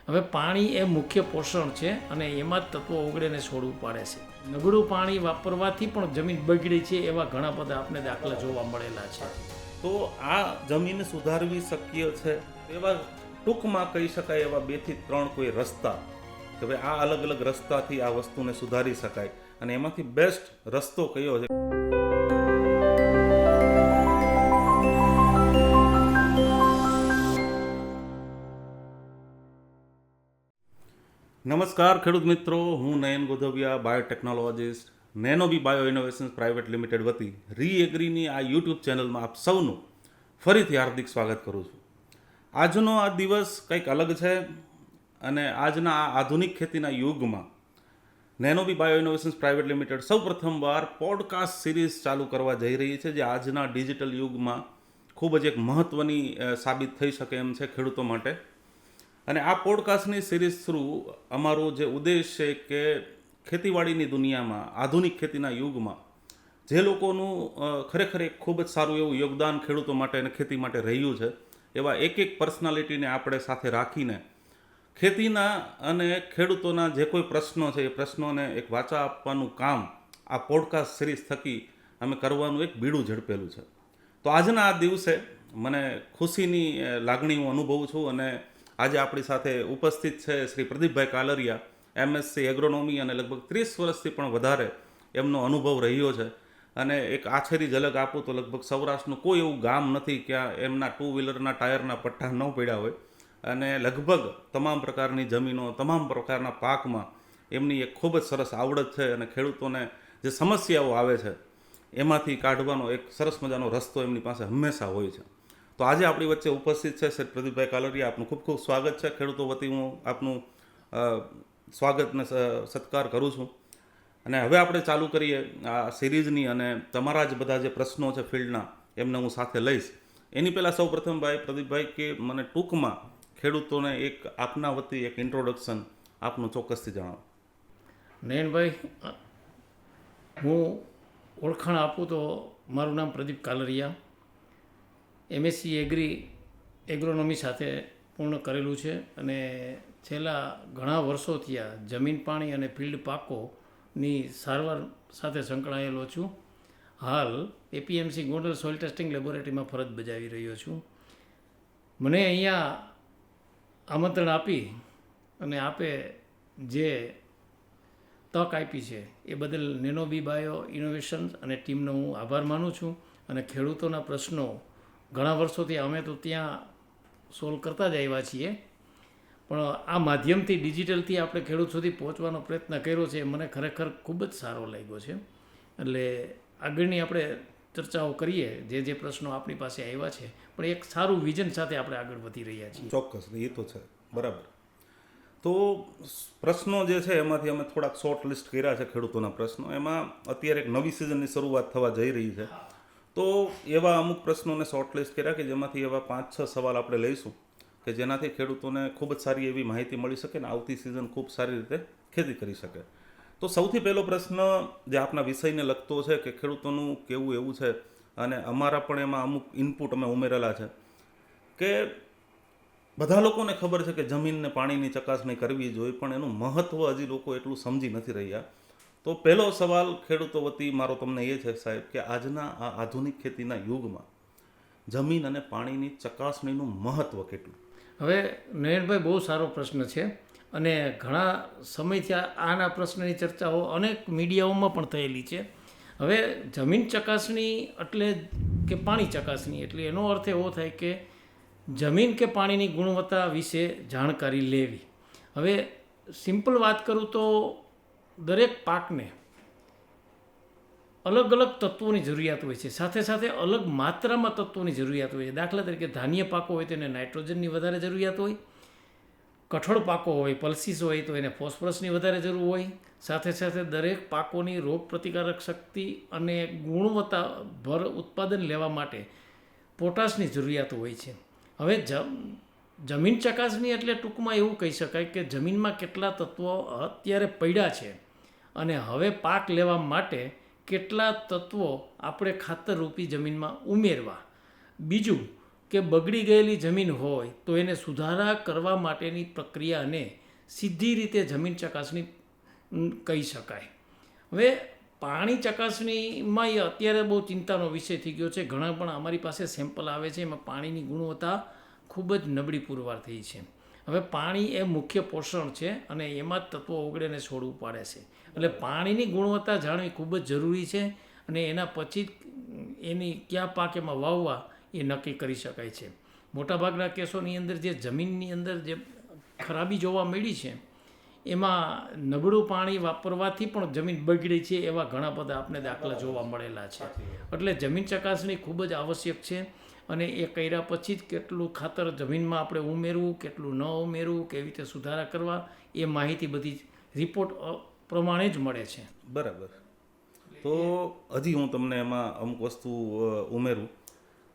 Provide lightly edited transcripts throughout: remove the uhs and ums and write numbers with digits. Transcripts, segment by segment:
હવે પાણી એ મુખ્ય પોષણ છે અને એમાં જ તત્વો ઓગળીને છોડવું પડે છે. નબળું પાણી વાપરવાથી પણ જમીન બગડી છે એવા ઘણા બધા આપણે દાખલા જોવા મળેલા છે. તો આ જમીન સુધારવી શક્ય છે એવા ટૂંકમાં કહી શકાય એવા 2 થી 3 કોઈ રસ્તા કે ભાઈ આ અલગ અલગ રસ્તાથી આ વસ્તુને સુધારી શકાય અને એમાંથી બેસ્ટ રસ્તો કયો છે? નમસ્કાર ખેડૂત મિત્રો, હું Nayan Godhviya, biotechnologist, Nanobee bio innovations private limited વતી રીએગ્રીની આ યુટ્યુબ ચેનલમાં આપ સૌનું ફરીથી હાર્દિક સ્વાગત કરું છું. આજનો આ દિવસ કંઈક અલગ છે અને આજના આ આધુનિક ખેતીના યુગમાં નેનોબી બાયો ઇનોવેશન્સ પ્રાઇવેટ લિમિટેડ સૌ પ્રથમવાર પોડકાસ્ટ સિરીઝ ચાલુ કરવા જઈ રહી છે, જે આજના ડિજિટલ યુગમાં ખૂબ જ એક મહત્ત્વની સાબિત થઈ શકે એમ છે ખેડૂતો માટે. અને આ પોડકાસ્ટની સિરીઝ થ્રુ અમારો જે ઉદ્દેશ છે કે ખેતીવાડીની દુનિયામાં આધુનિક ખેતીના યુગમાં જે લોકોનું ખરેખર એક ખૂબ જ સારું એવું યોગદાન ખેડૂતો માટે અને ખેતી માટે રહ્યું છે એવા એક પર્સનાલિટીને આપણે સાથે રાખીને ખેતીના અને ખેડૂતોના જે કોઈ પ્રશ્નો છે એ પ્રશ્નોને એક વાચા આપવાનું કામ આ પોડકાસ્ટ સિરીઝ થકી અમે કરવાનું એક બીડું ઝડપેલું છે. તો આજના આ દિવસે મને ખુશીની લાગણી હું અનુભવું છું અને આજે આપણી સાથે ઉપસ્થિત છે શ્રી પ્રદીપભાઈ કાલરિયા, એમએસસી એગ્રોનોમી અને લગભગ 30 વર્ષથી પણ વધારે એમનો અનુભવ રહ્યો છે. અને એક આછેરી ઝલક આપું તો લગભગ સૌરાષ્ટ્રનું કોઈ એવું ગામ નથી ક્યાં એમના 2 વ્હીલરના ટાયરના પટ્ટા ન પડ્યા હોય અને લગભગ તમામ પ્રકારની જમીનો, તમામ પ્રકારના પાકમાં એમની એક ખૂબ જ સરસ આવડત છે અને ખેડૂતોને જે સમસ્યાઓ આવે છે એમાંથી કાઢવાનો એક સરસ મજાનો રસ્તો એમની પાસે હંમેશા હોય છે. તો આજે આપણી વચ્ચે ઉપસ્થિત છે શ્રી પ્રદીપભાઈ કાલરિયા. આપનું ખૂબ ખૂબ સ્વાગત છે. ખેડૂતો વતી હું આપનું સ્વાગતને સત્કાર કરું છું. અને હવે આપણે ચાલુ કરીએ આ સિરીઝની અને તમારા જ બધા જે પ્રશ્નો છે ફિલ્ડના એમને હું સાથે લઈશ. એની પહેલાં સૌ પ્રથમ પ્રદીપભાઈ કે મને ટૂંકમાં ખેડૂતોને એક આપના વતી એક ઇન્ટ્રોડક્શન આપનું ચોક્કસથી જણાવો. નયનભાઈ, હું ઓળખાણ આપું તો મારું નામ પ્રદીપ કાલરિયા, એમએસસી એગ્રોનોમી સાથે પૂર્ણ કરેલું છે અને છેલ્લા ઘણા વર્ષોથી આ જમીન, પાણી અને ફિલ્ડ પાકોની સારવાર સાથે સંકળાયેલો છું. હાલ એપીએમસી ગોંડલ સોઇલ ટેસ્ટિંગ લેબોરેટરીમાં ફરજ બજાવી રહ્યો છું. મને અહીંયા આમંત્રણ આપી અને આપે જે તક આપી છે એ બદલ નેનોબી બાયો ઇનોવેશન્સ અને ટીમનો હું આભાર માનું છું. અને ખેડૂતોના પ્રશ્નો ઘણા વર્ષોથી અમે તો ત્યાં સોલ્વ કરતા જ આવ્યા છીએ, પણ આ માધ્યમથી ડિજિટલથી આપણે ખેડૂત સુધી પહોંચવાનો પ્રયત્ન કર્યો છે એ મને ખરેખર ખૂબ જ સારો લાગ્યો છે. એટલે આગળની આપણે ચર્ચાઓ કરીએ જે પ્રશ્નો આપણી પાસે આવ્યા છે, પણ એક સારું વિઝન સાથે આપણે આગળ વધી રહ્યા છીએ. ચોક્કસ, એ તો છે, બરાબર. તો પ્રશ્નો જે છે એમાંથી અમે થોડાક શોર્ટ લિસ્ટ કર્યા છે ખેડૂતોના પ્રશ્નો. એમાં અત્યારે એક નવી સિઝનની શરૂઆત થવા જઈ રહી છે, તો એવા અમુક પ્રશ્નોને શોર્ટ લિસ્ટ કર્યા કે જેમાંથી એવા 5-6 સવાલ આપણે લઈશું કે જેનાથી ખેડૂતોને ખૂબ જ સારી એવી માહિતી મળી શકે ને આવતી સિઝન ખૂબ સારી રીતે ખેતી કરી શકે. તો સૌથી પહેલો પ્રશ્ન જે આપના વિષયને લગતો છે કે ખેડૂતોનું કેવું એવું છે અને અમારા પણ એમાં અમુક ઇનપુટ અમે ઉમેરેલા છે કે બધા લોકોને ખબર છે કે જમીનને પાણીની ચકાસણી કરવી જોઈએ, પણ એનું મહત્ત્વ હજી લોકો એટલું સમજી નથી રહ્યા. તો પહેલો સવાલ ખેડૂતો વતી મારો તમને એ છે સાહેબ કે આજના આ આધુનિક ખેતીના યુગમાં જમીન અને પાણીની ચકાસણીનું મહત્ત્વ કેટલું? હવે નયનભાઈ, બહુ સારો પ્રશ્ન છે અને ઘણા સમયથી આના પ્રશ્નની ચર્ચાઓ અનેક મીડિયાઓમાં પણ થયેલી છે. હવે જમીન ચકાસણી એટલે કે પાણી ચકાસણી એટલે એનો અર્થ એવો થાય કે જમીન કે પાણીની ગુણવત્તા વિશે જાણકારી લેવી. હવે સિમ્પલ વાત કરું તો દરેક પાકને અલગ અલગ તત્વોની જરૂરિયાત હોય છે, સાથે સાથે અલગ માત્રામાં તત્વોની જરૂરિયાત હોય છે. દાખલા તરીકે ધાન્ય પાકો હોય તો એને નાઇટ્રોજનની વધારે જરૂરિયાત હોય, કઠોળ પાકો હોય, પલ્સીસ હોય તો એને ફોસ્ફરસની વધારે જરૂર હોય. સાથે સાથે દરેક પાકોની રોગ પ્રતિકારક શક્તિ અને ગુણવત્તાભર ઉત્પાદન લેવા માટે પોટાશની જરૂરિયાત હોય છે. હવે જમીન ચકાસણી એટલે ટૂંકમાં એવું કહી શકાય કે જમીનમાં કેટલા તત્વો અત્યારે પડ્યા છે અને હવે પાક લેવા માટે કેટલા તત્વો આપણે ખાતરરૂપી જમીનમાં ઉમેરવા. બીજું, કે બગડી ગયેલી જમીન હોય તો એને સુધારા કરવા માટેની પ્રક્રિયાને સીધી રીતે જમીન ચકાસણી કહી શકાય. હવે પાણી ચકાસણીમાં એ અત્યારે બહુ ચિંતાનો વિષય થઈ ગયો છે. ઘણા પણ અમારી પાસે સેમ્પલ આવે છે, એમાં પાણીની ગુણવત્તા ખૂબ જ નબળી પુરવાર થઈ છે. હવે પાણી એ મુખ્ય પોષણ છે અને એમાં જ તત્વો ઓગળીને છોડવું પાડે છે. એટલે પાણીની ગુણવત્તા જાણવી ખૂબ જ જરૂરી છે અને એના પછી એની કયા પાક એમાં વાવવા એ નક્કી કરી શકાય છે. મોટાભાગના કેસોની અંદર જે જમીનની અંદર જે ખરાબી જોવા મળી છે એમાં નબળું પાણી વાપરવાથી પણ જમીન બગડી છે એવા ઘણા બધા આપણે દાખલા જોવા મળેલા છે. એટલે જમીન ચકાસણી ખૂબ જ આવશ્યક છે અને એ કર્યા પછી જ કેટલું ખાતર જમીનમાં આપણે ઉમેરવું, કેટલું ન ઉમેરવું, કેવી રીતે સુધારા કરવા, એ માહિતી બધી રિપોર્ટ પ્રમાણે જ મળે છે. બરાબર. તો હજી હું તમને એમાં અમુક વસ્તુ ઉમેરું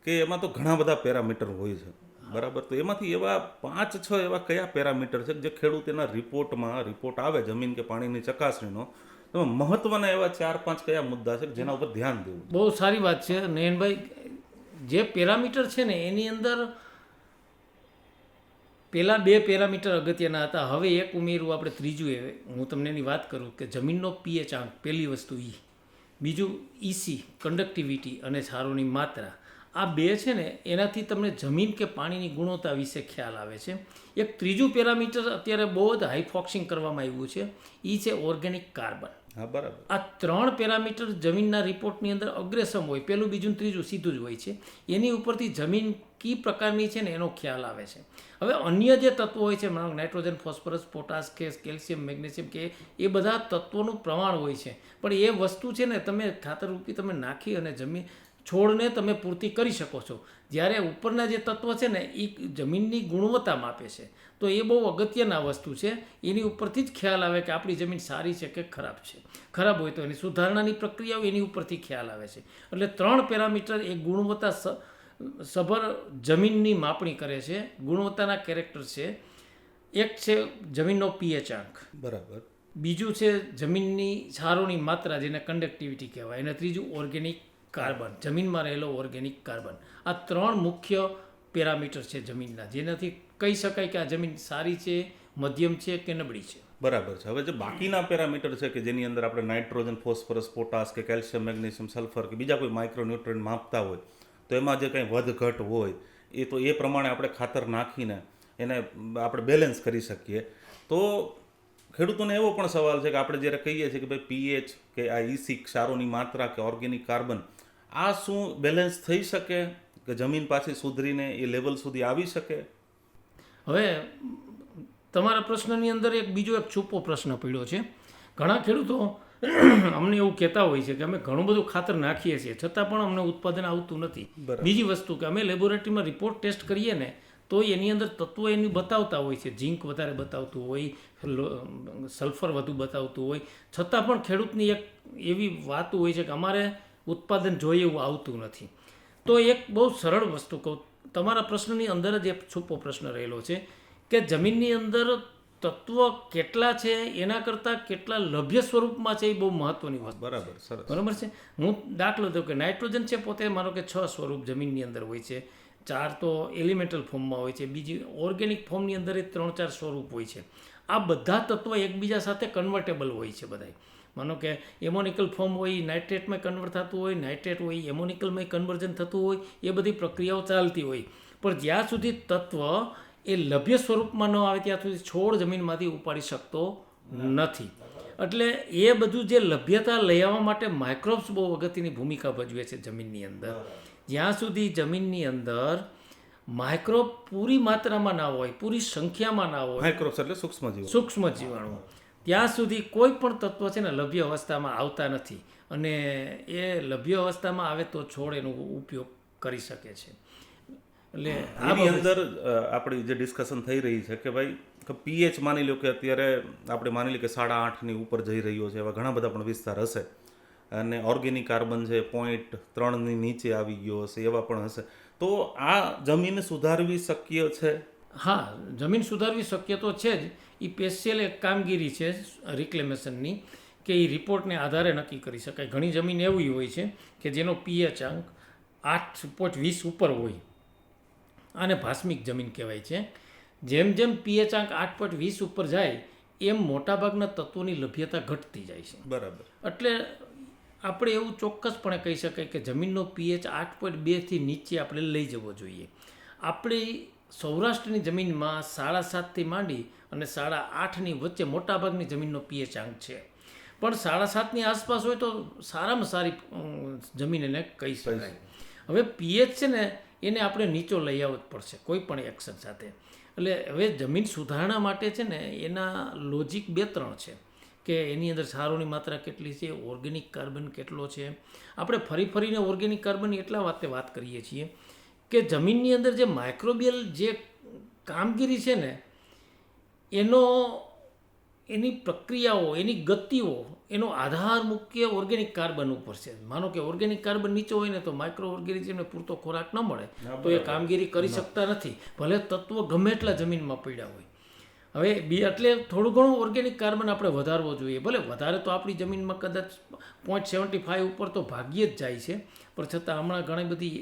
કે એમાં તો ઘણા બધા પેરામીટર હોય છે, બરાબર. તો એમાંથી એવા 5-6 એવા કયા પેરામીટર છે જે ખેડૂત એના રિપોર્ટ આવે જમીન કે પાણીની ચકાસણીનો, તો મહત્વના એવા 4-5 કયા મુદ્દા છે જેના ઉપર ધ્યાન દેવું? બહુ સારી વાત છે નયનભાઈ. જે પેરામીટર છે ને એની અંદર પહેલાં 2 પેરામીટર અગત્યના હતા, હવે એક ઉમેરવું આપણે ત્રીજું. હું તમને એની વાત કરું કે જમીનનો પીએચ આંક, પહેલી વસ્તુ બીજું ઇસી કંડક્ટિવિટી અને સારોની માત્રા. આ 2 છે ને એનાથી તમને જમીન કે પાણીની ગુણવત્તા વિશે ખ્યાલ આવે છે. એક ત્રીજું પેરામીટર અત્યારે બહુ જ હાઈફોક્સિંગ કરવામાં આવ્યું છે, એ છે ઓર્ગેનિક કાર્બન. હા, બરાબર. આ 3 પેરામીટર જમીનના રિપોર્ટની અંદર અગ્રેસમ હોય, પહેલું બીજું ત્રીજું સીધું જ હોય છે. એની ઉપરથી જમીન કઈ પ્રકારની છે ને એનો ખ્યાલ આવે છે. હવે અન્ય જે તત્વો હોય છે, નાઇટ્રોજન, ફોસ્ફરસ, પોટાશ કે કેલ્શિયમ, મેગ્નેશિયમ કે એ બધા તત્વોનું પ્રમાણ હોય છે, પણ એ વસ્તુ છે ને તમે ખાતર રૂપી તમે નાખી અને જમીન છોડને તમે પૂર્તિ કરી શકો છો. જ્યારે ઉપરના જે તત્વો છે ને એ જમીનની ગુણવત્તા માપે છે, તો એ બહુ અગત્યના વસ્તુ છે. એની ઉપરથી જ ખ્યાલ આવે કે આપણી જમીન સારી છે કે ખરાબ છે. ખરાબ હોય તો એની સુધારણાની પ્રક્રિયાઓ એની ઉપરથી ખ્યાલ આવે છે. એટલે 3 પેરામીટર એ ગુણવત્તા સભર જમીનની માપણી કરે છે, ગુણવત્તાના કેરેક્ટર છે. એક છે જમીનનો પીએચ આંક, બરાબર. બીજું છે જમીનની સારોની માત્રા જેને કંડક્ટિવિટી કહેવાય, અને ત્રીજું ઓર્ગેનિક કાર્બન, જમીનમાં રહેલો ઓર્ગેનિક કાર્બન. આ 3 મુખ્ય પેરામીટર છે જમીનના, જેનાથી કહી શકાય કે આ જમીન સારી છે, મધ્યમ છે કે નબળી છે. બરાબર છે. હવે જે બાકીના પેરામીટર છે કે જેની અંદર આપણે નાઇટ્રોજન, ફોસ્ફરસ, પોટાશ કે કેલ્શિયમ, મેગ્નેશિયમ, સલ્ફર કે બીજા કોઈ માઇક્રોન્યુટ્રન્ટ માપતા હોય, તો એમાં જે કંઈ વધઘટ હોય એ તો એ પ્રમાણે આપણે ખાતર નાખીને એને આપણે બેલેન્સ કરી શકીએ. તો ખેડૂતોને એવો પણ સવાલ છે કે આપણે જ્યારે કહીએ છીએ કે ભાઈ પીએચ કે આ ઇસી ક્ષારોની માત્રા કે ઓર્ગેનિક કાર્બન, આ શું બેલેન્સ થઈ શકે કે જમીન પાછી સુધરીને એ લેવલ સુધી આવી શકે? હવે તમારા પ્રશ્નની અંદર બીજો એક છુપો પ્રશ્ન પડ્યો છે. ઘણા ખેડૂતો અમને એવું કહેતા હોય છે કે અમે ઘણું બધું ખાતર નાખીએ છીએ છતાં પણ અમને ઉત્પાદન આવતું નથી. બીજી વસ્તુ કે અમે લેબોરેટરીમાં રિપોર્ટ ટેસ્ટ કરીએ ને તો એની અંદર તત્વો એની બતાવતા હોય છે, ઝીંક વધારે બતાવતું હોય, સલ્ફર વધુ બતાવતું હોય, છતાં પણ ખેડૂતની એક એવી વાત હોય છે કે અમારે ઉત્પાદન જોઈએ એવું આવતું નથી. તો એક બહુ સરળ વસ્તુ કહું, તમારા પ્રશ્નની અંદર જ એક છુપો પ્રશ્ન રહેલો છે કે જમીનની અંદર તત્વ કેટલા છે એના કરતાં કેટલા લભ્ય સ્વરૂપમાં છે એ બહુ મહત્વની વાત. બરાબર, સરસ. બરાબર છે. હું દાખલો દઉં કે નાઇટ્રોજન છે પોતે માનો કે 6 સ્વરૂપ જમીનની અંદર હોય છે, 4 તો એલિમેન્ટલ ફોર્મમાં હોય છે, બીજી ઓર્ગેનિક ફોર્મની અંદર એ 3-4 સ્વરૂપ હોય છે. આ બધા તત્વો એકબીજા સાથે કન્વર્ટેબલ હોય છે બધા. માનો કે એમોનિકલ ફોર્મ હોય નાઇટ્રેટમાં કન્વર્ટ થતું હોય, નાઇટ્રેટ હોય એમોનિકલમાં કન્વર્ઝન થતું હોય, એ બધી પ્રક્રિયાઓ ચાલતી હોય. પણ જ્યાં સુધી તત્વ એ લભ્ય સ્વરૂપમાં ન આવે ત્યાં સુધી છોડ જમીનમાંથી ઉપાડી શકતો નથી. એટલે એ બધું જે લભ્યતા લઈ આવવા માટે માઇક્રોબ્સ બહુ અગત્યની ભૂમિકા ભજવે છે જમીનની અંદર. જ્યાં સુધી જમીનની અંદર માઇક્રોબ પૂરી માત્રામાં ના હોય, પૂરી સંખ્યામાં ના હોય, માઇક્રોબ્સ એટલે સૂક્ષ્મ જીવાણુ, ત્યાં સુધી કોઈ પણ તત્વ છે ને લભ્ય અવસ્થામાં આવતા નથી. અને એ લભ્ય અવસ્થામાં આવે તો છોડ એનો ઉપયોગ કરી શકે છે. એટલે આની અંદર આપણી જે ડિસ્કશન થઈ રહી છે કે ભાઈ પીએચ માની લો કે અત્યારે આપણે માની લઈએ કે 8.5ની ઉપર જઈ રહ્યો છે, એવા ઘણા બધા પણ વિસ્તાર હશે, અને ઓર્ગેનિક કાર્બન છે 0.3ની નીચે આવી ગયો હશે, એવા પણ હશે. તો આ જમીન સુધારવી શક્ય છે? હા, જમીન સુધારવી શક્ય તો છે જ. એ સ્પેશિયલ એક કામગીરી છે રિક્લેમેશનની કે એ રિપોર્ટને આધારે નક્કી કરી શકાય. ઘણી જમીન એવી હોય છે કે જેનો પીએચ આંક 8.20 ઉપર હોય, આને ભાસ્મિક જમીન કહેવાય છે. જેમ જેમ પીએચ આંક 8.20 ઉપર જાય એમ મોટાભાગના તત્વોની લભ્યતા ઘટતી જાય છે. બરાબર. એટલે આપણે એવું ચોક્કસપણે કહી શકાય કે જમીનનો પીએચ 8.2થી નીચે આપણે લઈ જવો જોઈએ. આપણી સૌરાષ્ટ્રની જમીનમાં 7.5થી માંડી અને 8.5ની વચ્ચે મોટાભાગની જમીનનો પીએચ આંક છે. પણ 7.5ની આસપાસ હોય તો સારામાં સારી જમીન એને કહી શકાય. હવે પીએચ છે ને એને આપણે નીચો લઈ આવવો જ પડશે કોઈ પણ એક્શન સાથે. એટલે હવે જમીન સુધારણા માટે છે ને એના લોજિક 2-3 છે કે એની અંદર ક્ષારોની માત્રા કેટલી છે, ઓર્ગેનિક કાર્બન કેટલો છે. આપણે ફરીને ઓર્ગેનિક કાર્બન એટલા વાત કરીએ છીએ કે જમીનની અંદર જે માઇક્રોબિયલ જે કામગીરી છે ને એની પ્રક્રિયાઓ, એની ગતિઓ, એનો આધાર મુખ્ય ઓર્ગેનિક કાર્બન ઉપર છે. માનો કે ઓર્ગેનિક કાર્બન નીચો હોય ને તો માઇક્રો ઓર્ગેનિઝમને પૂરતો ખોરાક ન મળે તો એ કામગીરી કરી શકતા નથી, ભલે તત્વો ગમે એટલા જમીનમાં પડ્યા હોય. હવે એટલે થોડું ઘણું ઓર્ગેનિક કાર્બન આપણે વધારવો જોઈએ. ભલે વધારે તો આપણી જમીનમાં કદાચ 0.75 ઉપર તો ભાગ્યે જ જાય છે, પણ છતાં હમણાં ઘણી બધી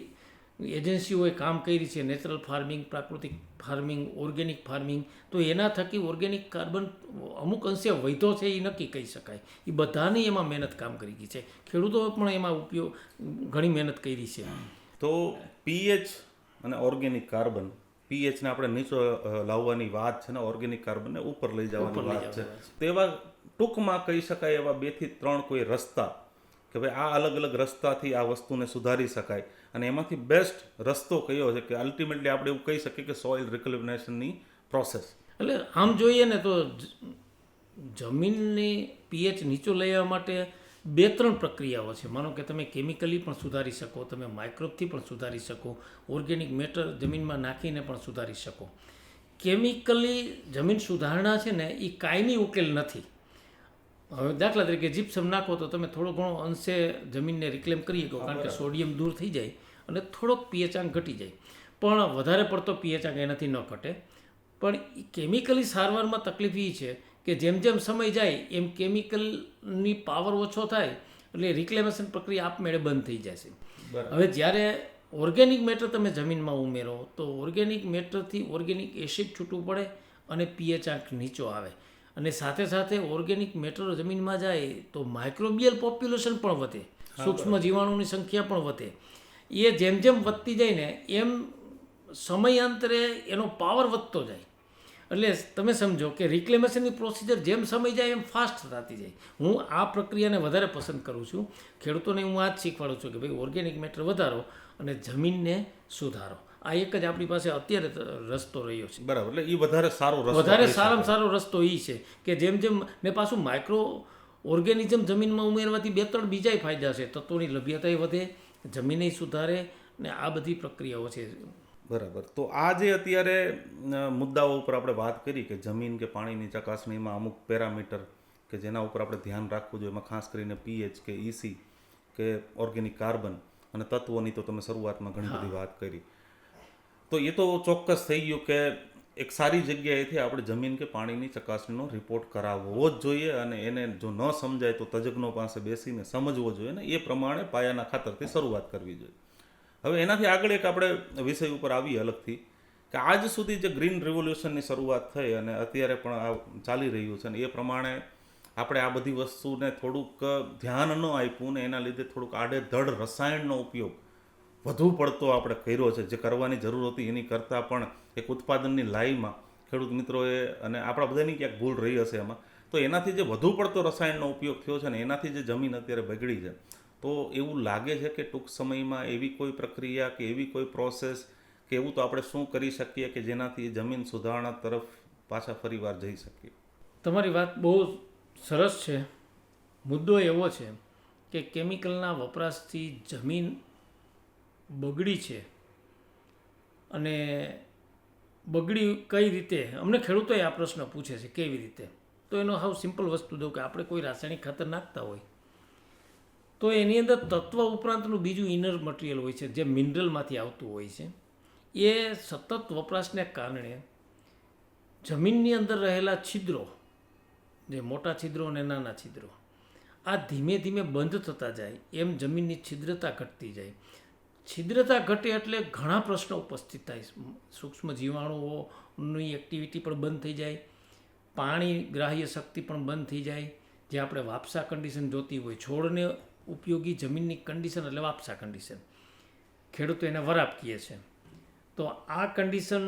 એજન્સીઓએ કામ કરી છે, નેચરલ ફાર્મિંગ, પ્રાકૃતિક ફાર્મિંગ, ઓર્ગેનિક ફાર્મિંગ. તો એના થકી ઓર્ગેનિક કાર્બન અમુક અંશે વધ્યો છે એ નક્કી કહી શકાય. એ બધાની એમાં મહેનત કામ કરી ગઈ છે. ખેડૂતોએ પણ એમાં ઘણી મહેનત કરી છે. તો પીએચ અને ઓર્ગેનિક કાર્બન, પીએચને આપણે નીચો લાવવાની વાત છે ને ઓર્ગેનિક કાર્બનને ઉપર લઈ જવાની વાત છે. તો એવા ટૂંકમાં કહી શકાય એવા 2 થી 3 કોઈ રસ્તા કે ભાઈ આ અલગ અલગ રસ્તાથી આ વસ્તુને સુધારી શકાય અને એમાંથી બેસ્ટ રસ્તો કયો છે કે અલ્ટિમેટલી આપણે એવું કહી શકીએ કે સોઇલ રિકલેમિનેશનની પ્રોસેસ. એટલે આમ જોઈએ ને તો જમીનની પીએચ નીચો લઈ આવવા માટે 2-3 પ્રક્રિયાઓ છે. માનો કે તમે કેમિકલી પણ સુધારી શકો, તમે માઇક્રોબથી પણ સુધારી શકો, ઓર્ગેનિક મેટર જમીનમાં નાખીને પણ સુધારી શકો. કેમિકલી જમીન સુધારણા છે ને એ કાયમી ઉકેલ નથી. હવે દાખલા તરીકે જીપ્સમ નાખો તો તમે થોડો ઘણો અંશે જમીનને રિક્લેમ કરી શકો, કારણ કે સોડિયમ દૂર થઈ જાય અને થોડોક પીએચ આંક ઘટી જાય. પણ વધારે પડતો પીએચ આંક એનાથી ન ઘટે. પણ કેમિકલી સારવારમાં તકલીફ એ છે કે જેમ જેમ સમય જાય એમ કેમિકલની પાવર ઓછો થાય એટલે રિક્લેમેશન પ્રક્રિયા આપમેળે બંધ થઈ જાય છે. હવે જ્યારે ઓર્ગેનિક મેટર તમે જમીનમાં ઉમેરો તો ઓર્ગેનિક મેટરથી ઓર્ગેનિક એસિડ છૂટવું પડે અને પીએચ આંક નીચો આવે. અને સાથે સાથે ઓર્ગેનિક મેટર જમીનમાં જાય તો માઇક્રોબિયલ પોપ્યુલેશન પણ વધે, સૂક્ષ્મ જીવાણુની સંખ્યા પણ વધે. એ જેમ જેમ વધતી જાય ને એમ સમયાંતરે એનો પાવર વધતો જાય. એટલે તમે સમજો કે રિક્લેમેશનની પ્રોસિજર જેમ સમય જાય એમ ફાસ્ટ થતી જાય. હું આ પ્રક્રિયાને વધારે પસંદ કરું છું. ખેડૂતોને હું આ જ શીખવાડું છું કે ભાઈ ઓર્ગેનિક મેટર વધારો અને જમીનને સુધારો. આ એક જ આપણી પાસે અત્યારે રસ્તો રહ્યો છે. બરાબર. એટલે એ વધારે સારો રસ્તો, વધારે સારામાં સારો રસ્તો એ છે કે જેમ જેમ ને પાછું માઇક્રો ઓર્ગેનિઝમ જમીનમાં ઉમેરવાથી 2-3 બીજાય ફાયદા છે. તત્વોની લભ્યતાય વધે, જમીને સુધારે ને આ બધી પ્રક્રિયાઓ છે. બરાબર. તો આ જે અત્યારે મુદ્દાઓ ઉપર આપણે વાત કરી કે જમીન કે પાણીની ચકાસણીમાં અમુક પેરામીટર કે જેના ઉપર આપણે ધ્યાન રાખવું જોઈએ, એમાં ખાસ કરીને પીએચ કે ઈસી કે ઓર્ગેનિક કાર્બન અને તત્વોની તો તમે શરૂઆતમાં ઘણી બધી વાત કરી. તો એ તો ચોક્કસ થઈ ગયું કે એક સારી જગ્યાએથી આપણે જમીન કે પાણીની ચકાસણીનો રિપોર્ટ કરાવવો જ જોઈએ અને એને જો ન સમજાય તો તજજ્ઞો પાસે બેસીને સમજવો જોઈએ ને એ પ્રમાણે પાયાના ખાતરથી શરૂઆત કરવી જોઈએ. હવે એનાથી આગળ એક આપણે વિષય ઉપર આવીએ અલગથી કે આજ સુધી જે ગ્રીન રિવોલ્યુશનની શરૂઆત થઈ અને અત્યારે પણ આ ચાલી રહ્યું છે ને એ પ્રમાણે આપણે આ બધી વસ્તુને થોડુંક ધ્યાન ન આપ્યું ને એના લીધે થોડુંક આડેધડ રસાયણનો ઉપયોગ વધુ પડતો આપણે કર્યો છે. જે કરવાની જરૂર હતી એની કરતાં પણ એક ઉત્પાદનની લાઈમાં ખેડૂત મિત્રોએ અને આપણા બધાની ક્યાંક ભૂલ રહી હશે એમાં. તો એનાથી જે વધુ પડતો રસાયણનો ઉપયોગ થયો છે ને એનાથી જે જમીન અત્યારે બગડી છે. તો એવું લાગે છે કે ટૂંક સમયમાં એવી કોઈ પ્રક્રિયા કે એવી કોઈ પ્રોસેસ કે એવું તો આપણે શું કરી શકીએ કે જેનાથી જમીન સુધારણા તરફ પાછા ફરીવાર જઈ શકીએ? તમારી વાત બહુ સરસ છે. મુદ્દો એવો છે કે કેમિકલના વપરાશથી જમીન બગડી છે અને બગડી કઈ રીતે? અમને ખેડૂતોએ આ પ્રશ્ન પૂછે છે કેવી રીતે. તો એનો હાવ સિમ્પલ વસ્તુ દઉં કે આપણે કોઈ રાસાયણિક ખાતર નાખતા હોય તો એની અંદર તત્વ ઉપરાંતનું બીજું ઇનર મટીરિયલ હોય છે જે મિનરલમાંથી આવતું હોય છે. એ સતત વપરાશને કારણે જમીનની અંદર રહેલા છિદ્રો, જે મોટા છિદ્રો અને નાના છિદ્રો, આ ધીમે ધીમે બંધ થતા જાય એમ જમીનની છિદ્રતા ઘટતી જાય. છિદ્રતા ઘટે એટલે ઘણા પ્રશ્નો ઉપસ્થિત થાય. સૂક્ષ્મ જીવાણુઓની એક્ટિવિટી પણ બંધ થઈ જાય, પાણી ગ્રાહ્ય શક્તિ પણ બંધ થઈ જાય. જે આપણે વાપસા કન્ડિશન જોતી હોય, છોડને ઉપયોગી જમીનની કન્ડિશન એટલે વાપસા કન્ડિશન, ખેડૂતો એને વરાપ કહે છે. તો આ કન્ડિશન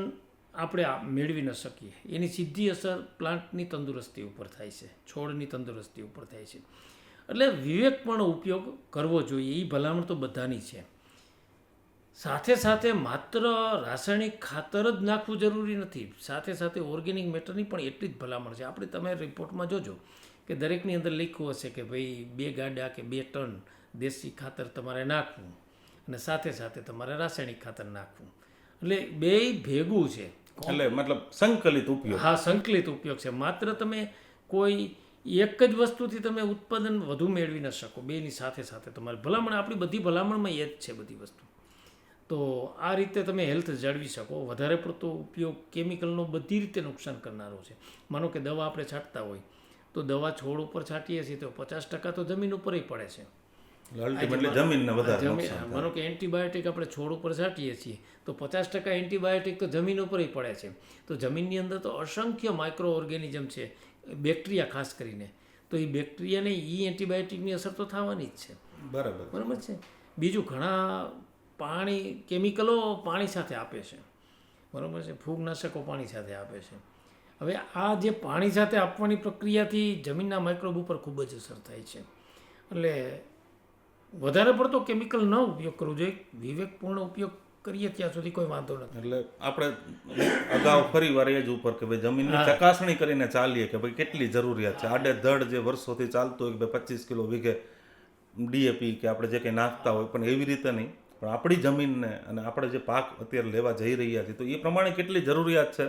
આપણે મેળવી ન શકીએ. એની સીધી અસર પ્લાન્ટની તંદુરસ્તી ઉપર થાય છે, છોડની તંદુરસ્તી ઉપર થાય છે. એટલે વિવેકપૂર્ણ ઉપયોગ કરવો જોઈએ, એ ભલામણ તો બધાની છે. સાથે સાથે માત્ર રાસાયણિક ખાતર જ નાખવું જરૂરી નથી, સાથે સાથે ઓર્ગેનિક મેટરની પણ એટલી જ ભલામણ છે. આપણે તમે રિપોર્ટમાં જોજો કે દરેકની અંદર લખ્યું હશે કે ભાઈ 2 ગાડા કે 2 ટન દેશી ખાતર તમારે નાખવું અને સાથે સાથે તમારે રાસાયણિક ખાતર નાખવું. એટલે બેય ભેગું છે. એટલે મતલબ સંકલિત ઉપયોગ. હા, સંકલિત ઉપયોગ છે. માત્ર તમે કોઈ એક જ વસ્તુથી તમે ઉત્પાદન વધુ મેળવી ન શકો. બેની સાથે સાથે તમારે ભલામણ, આપણી બધી ભલામણમાં એ જ છે બધી વસ્તુ. તો આ રીતે તમે હેલ્થ જાળવી શકો. વધારે પડતો ઉપયોગ કેમિકલનો બધી રીતે નુકસાન કરનારો છે. માનો કે દવા આપણે છાંટતા હોય તો દવા છોડ ઉપર છાંટીએ છીએ તો 50% તો જમીન ઉપર પડે છે. અલ્ટિમેટલી જમીનને વધારે નુકસાન થાય. માનો કે એન્ટીબાયોટિક આપણે છોડ ઉપર છાંટીએ છીએ તો 50% એન્ટીબાયોટિક તો જમીન ઉપર પડે છે. તો જમીનની અંદર તો અસંખ્ય માઇક્રો ઓર્ગેનિઝમ છે, બેક્ટેરિયા ખાસ કરીને. તો એ બેક્ટેરિયાને એન્ટીબાયોટિકની અસર તો થવાની જ છે. બરાબર છે. બીજું, ઘણા કેમિકલો પાણી સાથે આપે છે. બરાબર છે. ફૂગનાશકો પાણી સાથે આપે છે. હવે આ જે પાણી સાથે આપવાની પ્રક્રિયાથી જમીનના માઇક્રોબ ઉપર ખૂબ જ અસર થાય છે. એટલે વધારે પડતો કેમિકલ ન ઉપયોગ કરવો જોઈએ. વિવેકપૂર્ણ ઉપયોગ કરીએ ત્યાં સુધી કોઈ વાંધો નથી. એટલે આપણે અગાઉ ફરી વાર એ જ ઉપર કે ભાઈ જમીનની ચકાસણી કરીને ચાલીએ કે ભાઈ કેટલી જરૂરિયાત છે. આડેધડ જે વર્ષોથી ચાલતું હોય કે ભાઈ 25 કિલો વીઘે ડીએપી કે આપણે જે કંઈ નાખતા હોય, પણ એવી રીતે નહીં. પણ આપણી જમીનને અને આપણે જે પાક અત્યારે લેવા જઈ રહ્યા છીએ તો એ પ્રમાણે કેટલી જરૂરિયાત છે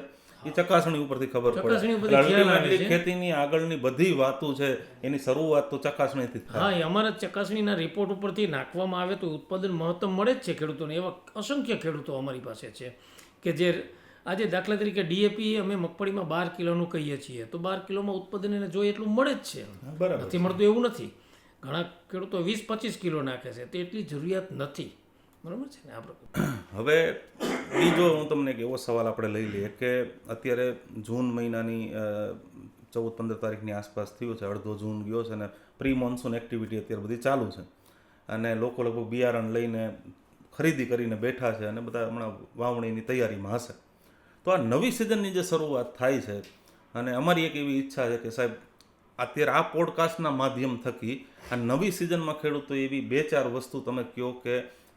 એ ચકાસણી ઉપરથી ખબર પડે. અલ્ટિમેટલી ખેતીની આગળની બધી વાતો છે એની શરૂઆત તો ચકાસણીથી થાય. હા, એ અમારા ચકાસણીના રિપોર્ટ ઉપરથી નાખવામાં આવે તો ઉત્પાદન મહત્તમ મળે જ છે ખેડૂતોને. એવા અસંખ્ય ખેડૂતો અમારી પાસે છે કે જે આજે દાખલા તરીકે ડીએપી અમે મગફળીમાં 12 કિલોનું કહીએ છીએ તો 12 કિલોમાં ઉત્પાદન એને જોઈએ એટલું મળે જ છે. નથી મળતું એવું નથી. ઘણા ખેડૂતો 20-25 કિલો નાખે છે, તે એટલી જરૂરિયાત નથી. બરાબર છે ને. આપણે હવે બીજો હું તમને એક એવો સવાલ આપણે લઈ લઈએ કે અત્યારે જૂન મહિનાની 14-15 તારીખની આસપાસ થયું છે, અડધો જૂન ગયો છે અને પ્રી મોન્સૂન એક્ટિવિટી અત્યારે બધી ચાલુ છે અને લોકો લગભગ બિયારણ લઈને ખરીદી કરીને બેઠા છે અને બધા હમણાં વાવણીની તૈયારીમાં હશે. તો આ નવી સિઝનની જે શરૂઆત થાય છે અને અમારી એક એવી ઈચ્છા છે કે સાહેબ અત્યારે આ પોડકાસ્ટના માધ્યમ થકી આ નવી સિઝનમાં ખેડૂતો એવી 2-4 વસ્તુ તમે કહો કે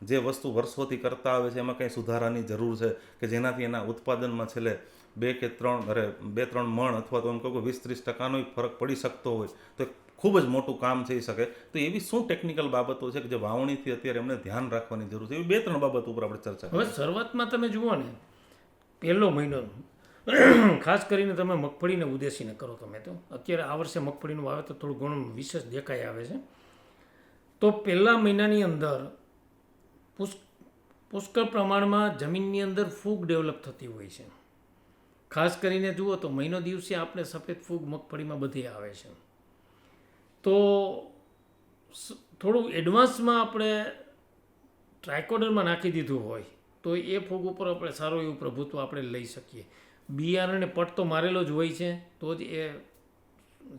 જે વસ્તુ વર્ષોથી કરતા આવે છે એમાં કંઈ સુધારાની જરૂર છે કે જેનાથી એના ઉત્પાદનમાં છેલ્લે 2-3 મણ અથવા તો એમ કહો કે 20-30% ફરક પડી શકતો હોય તો ખૂબ જ મોટું કામ થઈ શકે. તો એવી શું ટેકનિકલ બાબતો છે કે જે વાવણીથી અત્યારે એમને ધ્યાન રાખવાની જરૂર છે? એવી 2-3 બાબતો ઉપર આપણે ચર્ચા કરીએ. હવે શરૂઆતમાં તમે જુઓ ને, પહેલો મહિનો ખાસ કરીને તમે મગફળીને ઉદ્દેશીને કરો. તમે તો અત્યારે આ વર્ષે મગફળીનું વાવેતર થોડું ઘણું વિશેષ દેખાઈ આવે છે. તો પહેલા મહિનાની અંદર પુષ્કળ પ્રમાણમાં જમીનની અંદર ફૂગ ડેવલપ થતી હોય છે. ખાસ કરીને જુઓ તો મહિનો દિવસે આપણે સફેદ ફૂગ મગફળીમાં બધી આવે છે. તો થોડું એડવાન્સમાં આપણે ટ્રાયકોડરમાં નાખી દીધું હોય તો એ ફૂગ ઉપર આપણે સારું એવું પ્રભુત્વ આપણે લઈ શકીએ. બિયારણને પટ તો મારેલો જ હોય છે તો જ એ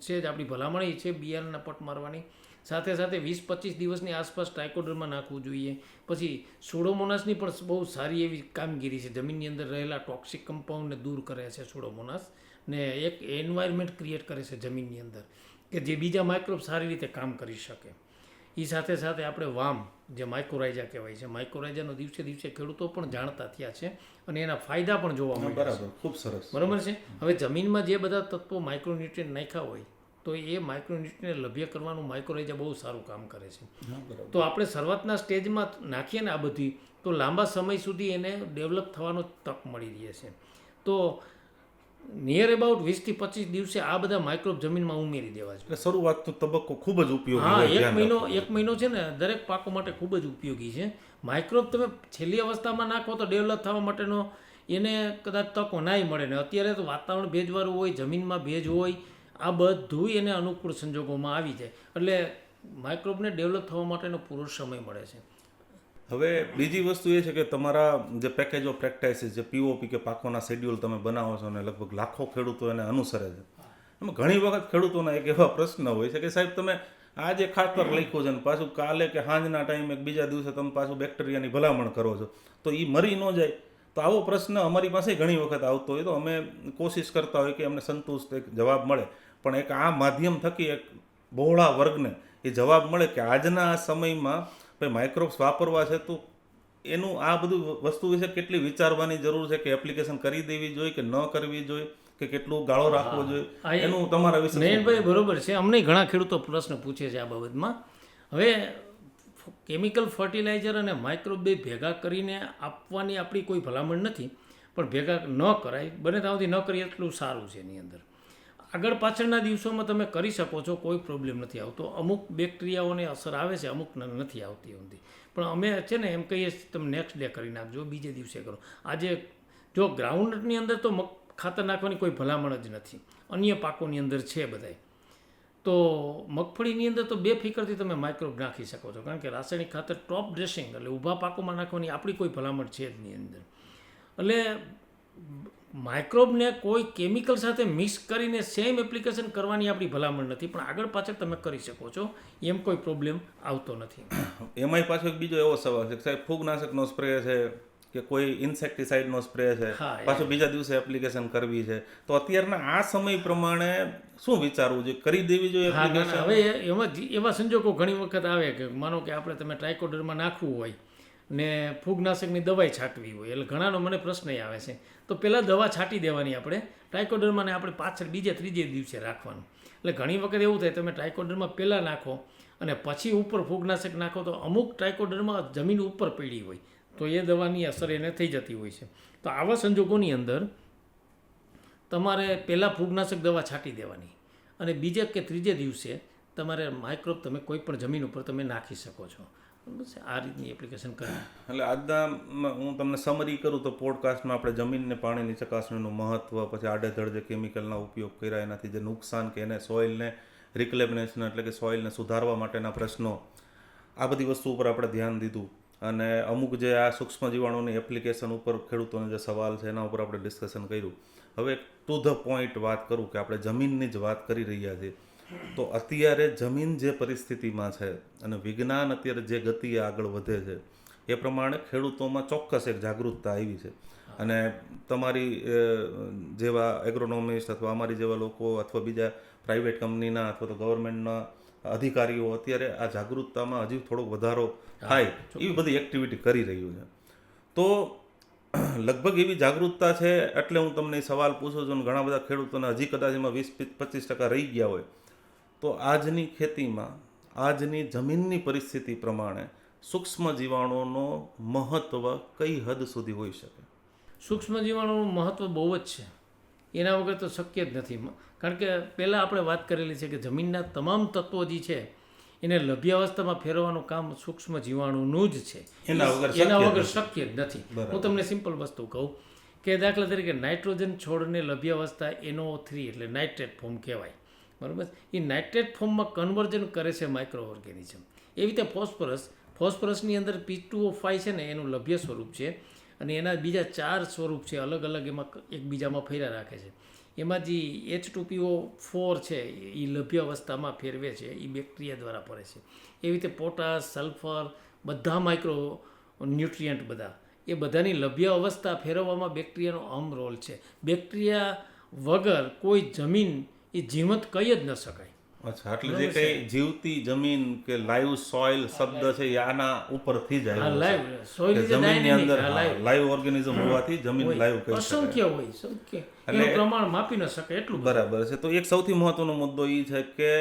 છે જ આપણી ભલામણ એ છે બિયારણના પટ મારવાની. સાથે સાથે 20-25 દિવસની આસપાસ ટ્રાયકોડરમાં નાખવું જોઈએ. પછી સુડોમોનાસની પણ બહુ સારી એવી કામગીરી છે. જમીનની અંદર રહેલા ટોક્સિક કમ્પાઉન્ડને દૂર કરે છે સુડોમોનાસ, ને એક એન્વાયરમેન્ટ ક્રિએટ કરે છે જમીનની અંદર કે જે બીજા માઇક્રોબ સારી રીતે કામ કરી શકે. એ સાથે સાથે આપણે વામ જે માઇક્રોરાઇઝા કહેવાય છે, માઇક્રોરાઇઝાનો દિવસે દિવસે ખેડૂતો પણ જાણતા થયા છે અને એના ફાયદા પણ જોવા મળે. બરાબર, ખૂબ સરસ. બરાબર છે. હવે જમીનમાં જે બધા તત્વો માઇક્રોન્યુટ્રિયન્ટ નાખ્યા હોય તો એ માઇક્રોન્યુટ્રિયન્ટ લભ્ય કરવાનું માઇક્રોરાઇઝા બહુ સારું કામ કરે છે. તો આપણે શરૂઆતના સ્ટેજમાં નાખીએ ને આ બધી તો લાંબા સમય સુધી એને ડેવલપ થવાનો તક મળી રહે છે. તો નિયર અબાઉટ 20-25 દિવસે આ બધા માઇક્રોબ જમીનમાં ઉમેરી દેવા છે. શરૂઆતનો તબક્કો ખૂબ જ ઉપયોગી. હા, એક મહિનો છે ને દરેક પાકો માટે ખૂબ જ ઉપયોગી છે. માઇક્રોબ તમે છેલ્લી અવસ્થામાં નાખો તો ડેવલપ થવા માટેનો એને કદાચ તકો નાય મળે ને. અત્યારે તો વાતાવરણ ભેજવાળું હોય, જમીનમાં ભેજ હોય, આ બધું એને અનુકૂળ સંજોગોમાં આવી જાય એટલે માઇક્રોબને ડેવલપ થવા માટેનો પૂરો સમય મળે છે. હવે બીજી વસ્તુ એ છે કે તમારા જે પેકેજ ઓફ પ્રેક્ટિસિસ જે પીઓપી કે પાકોના શેડ્યુલ તમે બનાવો છો અને લગભગ લાખો ખેડૂતો એને અનુસરે છે. એમાં ઘણી વખત ખેડૂતોના એક એવા પ્રશ્ન હોય છે કે સાહેબ તમે આજે ખાતર લખ્યું છે ને પાછું કાલે કે સાંજના ટાઈમે બીજા દિવસે તમે પાછું બેક્ટેરિયાની ભલામણ કરો છો તો એ મરી ન જાય. તો આવો પ્રશ્ન અમારી પાસે ઘણી વખત આવતો હોય તો અમે કોશિશ કરતા હોય કે અમને સંતુષ્ટ એક જવાબ મળે, પણ એક આ માધ્યમ થકી એક બહોળા વર્ગને એ જવાબ મળે કે આજના આ સમયમાં ભાઈ માઇક્રોબ્સ વાપરવા છે તો એનું આ બધું વસ્તુ વિશે કેટલી વિચારવાની જરૂર છે કે એપ્લિકેશન કરી દેવી જોઈએ કે ન કરવી જોઈએ કે કેટલું ગાળો રાખવો જોઈએ, એનું તમારા વિશે નયનભાઈ બરોબર છે. અમને ઘણા ખેડૂતો પ્રશ્ન પૂછે છે આ બાબતમાં. હવે કેમિકલ ફર્ટિલાઇઝર અને માઇક્રોબ બે ભેગા કરીને આપવાની આપણી કોઈ ભલામણ નથી, પણ ભેગા ન કરાય, બને ત્યાં સુધી ન કરીએ એટલું સારું છે. એની અંદર આગળ પાછળના દિવસોમાં તમે કરી શકો છો, કોઈ પ્રોબ્લેમ નથી આવતો. અમુક બેક્ટેરિયાઓને અસર આવે છે, અમુક નથી આવતી હોતી, પણ અમે છે ને એમ કહીએ તમે નેક્સ્ટ ડે કરી નાખજો, બીજે દિવસે કરો. આજે જો ગ્રાઉન્ડની અંદર તો ખાતર નાખવાની કોઈ ભલામણ જ નથી, અન્ય પાકોની અંદર છે બધાય. તો મગફળીની અંદર તો બેફિકરથી તમે માઇક્રોબ નાખી શકો છો, કારણ કે રાસાયણિક ખાતર ટોપ ડ્રેસિંગ એટલે ઊભા પાકોમાં નાખવાની આપણી કોઈ ભલામણ છે જ નહીં અંદર. એટલે માઇક્રોબને કોઈ કેમિકલ સાથે મિક્સ કરીને સેમ એપ્લિકેશન કરવાની આપણી ભલામણ નથી, પણ આગળ પાછળ તમે કરી શકો છો, એમ કોઈ પ્રોબ્લેમ આવતો નથી. એમાંય પાછો એક બીજો એવો સવાલ છે કે સાહેબ ફૂગનાશકનો સ્પ્રે છે કે કોઈ ઇન્સેક્ટિસાઇડનો સ્પ્રે છે, પાછું બીજા દિવસે એપ્લિકેશન કરવી છે, તો અત્યારના આ સમય પ્રમાણે શું વિચારવું જોઈએ, કરી દેવી જોઈએ એપ્લિકેશન? હવે એવા સંજોગો ઘણી વખત આવે કે માનો કે આપણે તમે ટ્રાઇકોડરમાં નાખવું હોય ને ફૂગનાશકની દવાઈ છાંટવી હોય, એટલે ઘણાનો મને પ્રશ્ન આવે છે, તો પહેલાં દવા છાંટી દેવાની આપણે ટ્રાઇકોડરમાં, ને આપણે પાછળ બીજે ત્રીજે દિવસે રાખવાનું. એટલે ઘણી વખત એવું થાય તમે ટ્રાઇકોડરમાં પહેલાં નાખો અને પછી ઉપર ફૂગનાશક નાખો તો અમુક ટ્રાઇકોડરમાં જમીન ઉપર પડી હોય તો એ દવાની અસર એને થઈ જતી હોય છે. તો આવા સંજોગોની અંદર તમારે પહેલાં ફૂગનાશક દવા છાંટી દેવાની અને બીજે કે ત્રીજે દિવસે તમારે માઇક્રોબ તમે કોઈ પણ જમીન ઉપર તમે નાખી શકો છો. બસ આ રીતની એપ્લિકેશન કરવી. એટલે આજના હું તમને સમરી કરું તો પોડકાસ્ટમાં આપણે જમીનને પાણીની ચકાસણીનું મહત્ત્વ, પછી આડેધડ જે કેમિકલના ઉપયોગ કર્યા એનાથી જે નુકસાન કે એને સોઇલને રિક્લેમિનેશન એટલે કે સોઇલને સુધારવા માટેના પ્રશ્નો, આ બધી વસ્તુ ઉપર આપણે ધ્યાન દીધું. અને અમુક જે આ સૂક્ષ્મ જીવાણુની એપ્લિકેશન ઉપર ખેડૂતોને જે સવાલ છે એના ઉપર આપણે ડિસ્કશન કર્યું. હવે ટુ ધ પોઈન્ટ વાત કરું કે આપણે જમીનની જ વાત કરી રહ્યા છીએ, તો અત્યારે જમીન જે પરિસ્થિતિમાં છે અને વિજ્ઞાન અત્યારે જે ગતિએ આગળ વધે છે એ પ્રમાણે ખેડૂતોમાં ચોક્કસ એક જાગૃતતા આવી છે. અને તમારી જેવા એગ્રોનોમિસ્ટ અથવા અમારી જેવા લોકો અથવા બીજા પ્રાઇવેટ કંપનીના અથવા તો ગવર્મેન્ટના અધિકારીઓ અત્યારે આ જાગૃતતામાં હજી થોડોક વધારો થાય એવી બધી એક્ટિવિટી કરી રહ્યું છે. તો લગભગ એવી જાગૃતતા છે એટલે હું તમને સવાલ પૂછું છું. ઘણા બધા ખેડૂતોને હજી કદાચ એમાં 20-25% રહી ગયા હોય, તો આજની ખેતીમાં આજની જમીનની પરિસ્થિતિ પ્રમાણે સૂક્ષ્મ જીવાણુનો મહત્ત્વ કઈ હદ સુધી હોઈ શકે? સૂક્ષ્મ જીવાણુનું મહત્ત્વ બહુ જ છે, એના વગર તો શક્ય જ નથી. કારણ કે પહેલાં આપણે વાત કરેલી છે કે જમીનના તમામ તત્વો જે છે એને લભ્યાવસ્થામાં ફેરવવાનું કામ સૂક્ષ્મ જીવાણુનું જ છે, એના વગર શક્ય જ નથી. હું તમને સિમ્પલ વસ્તુ કહું કે દાખલા તરીકે નાઇટ્રોજન છોડને લભ્યાવસ્થા NO3 એટલે નાઇટ્રેટ ફોર્મ કહેવાય, બરાબર. એ નાઇટ્રેટ ફોર્મમાં કન્વર્ઝન કરે છે માઇક્રો ઓર્ગેનિઝમ. એવી રીતે ફોસ્ફરસની અંદર P2O5 છે ને એનું લભ્ય સ્વરૂપ છે અને એના બીજા 4 સ્વરૂપ છે અલગ અલગ, એમાં એકબીજામાં ફેર્યા રાખે છે. એમાં જે H2PO4 છે એ લભ્ય અવસ્થામાં ફેરવે છે, એ બેક્ટેરિયા દ્વારા ફરે છે. એવી રીતે પોટાશ, સલ્ફર, બધા માઇક્રો ન્યુટ્રિયન્ટ બધા એ બધાની લભ્ય અવસ્થા ફેરવવામાં બેક્ટેરિયાનો અહમ રોલ છે. બેક્ટેરિયા વગર કોઈ જમીન એ જીવંત કહી જ ન શકાય. અચ્છા, એટલે જે કઈ જીવતી જમીન કે લાઈવ સોઇલ શબ્દ છે એ આના ઉપરથી જ આવ્યો છે. જમીનની અંદર લાઈવ ઓર્ગેનિઝમ હોવાથી જમીન લાઈવ કહી શકાય. અસંખ્ય હોય, સંખ્ય એનું પ્રમાણ માપી ન શકાય એટલું. બરાબર છે. તો એક સૌથી મહત્વનો મુદ્દો એ છે કે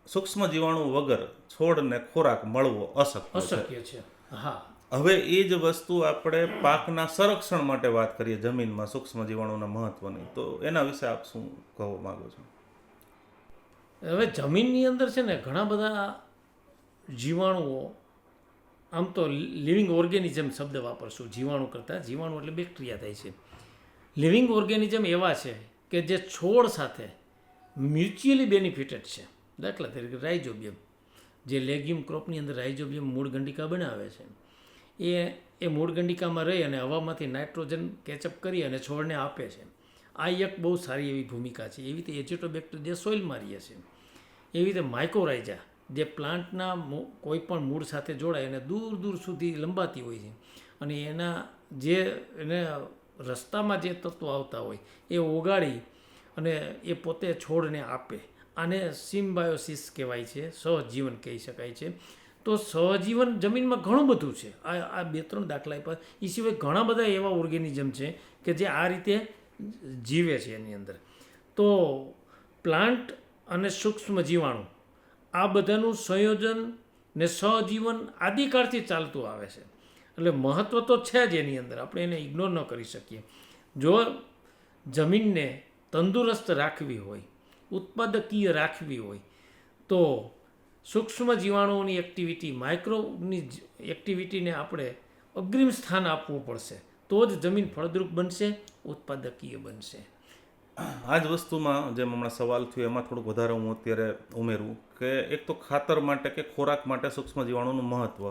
સૂક્ષ્મ જીવાણુ વગર છોડને ખોરાક મળવો અશક્ય છે. હા, હવે એ જ વસ્તુ આપણે પાકના સંરક્ષણ માટે વાત કરીએ જમીનમાં સૂક્ષ્મ જીવાણુના મહત્વની, તો એના વિશે આપ શું કહેવા માંગો છો? હવે જમીનની અંદર છે ને ઘણા બધા જીવાણુઓ, આમ તો લિવિંગ ઓર્ગેનિઝમ શબ્દ વાપરશું જીવાણુ કરતાં, જીવાણુ એટલે બેક્ટેરિયા થાય છે. લિવિંગ ઓર્ગેનિઝમ એવા છે કે જે છોડ સાથે મ્યુચ્યુઅલી બેનિફિટેડ છે. દાખલા તરીકે રાઇઝોબિયમ, જે લેગ્યુમ ક્રોપની અંદર રાઇઝોબિયમ મૂળ ગંડિકા બનાવે છે, એ મૂળગંડિકામાં રહી અને હવામાંથી નાઇટ્રોજન કેચઅપ કરી અને છોડને આપે છે. આ એક બહુ સારી એવી ભૂમિકા છે. એવી રીતે એજિટોબેક્ટર જે સોઇલમાં રહે છે, એવી રીતે માઇકોરાઇઝા જે પ્લાન્ટના કોઈ પણ મૂળ સાથે જોડાય અને દૂર દૂર સુધી લંબાતી હોય છે અને એને રસ્તામાં જે તત્વો આવતા હોય એ ઓગાળી અને એ પોતે છોડને આપે. આને સિમ્બાયોસિસ કહેવાય છે, સહજીવન કહી શકાય છે. તો સહજીવન જમીનમાં ઘણું બધું છે. આ 2-3 દાખલા પર એ સિવાય ઘણા બધા એવા ઓર્ગેનિઝમ છે કે જે આ રીતે જીવે છે એની અંદર. તો પ્લાન્ટ અને સૂક્ષ્મ જીવાણુ આ બધાનું સંયોજન ને સહજીવન આદિકાળથી ચાલતું આવે છે. એટલે મહત્ત્વ તો છે જ એની અંદર, આપણે એને ઇગ્નોર ન કરી શકીએ. જો જમીનને તંદુરસ્ત રાખવી હોય, ઉત્પાદકીય રાખવી હોય, તો સૂક્ષ્મ જીવાણુઓની એક્ટિવિટી, માઇક્રોની એક્ટિવિટીને આપણે અગ્રિમ સ્થાન આપવું પડશે. તો જ જમીન ફળદ્રુપ બનશે, ઉત્પાદકીય બનશે. આ જ વસ્તુમાં જેમ હમણાં સવાલ થયો એમાં થોડુંક વધારે હું અત્યારે ઉમેરું કે એક તો ખાતર માટે કે ખોરાક માટે સૂક્ષ્મ જીવાણુનું મહત્ત્વ,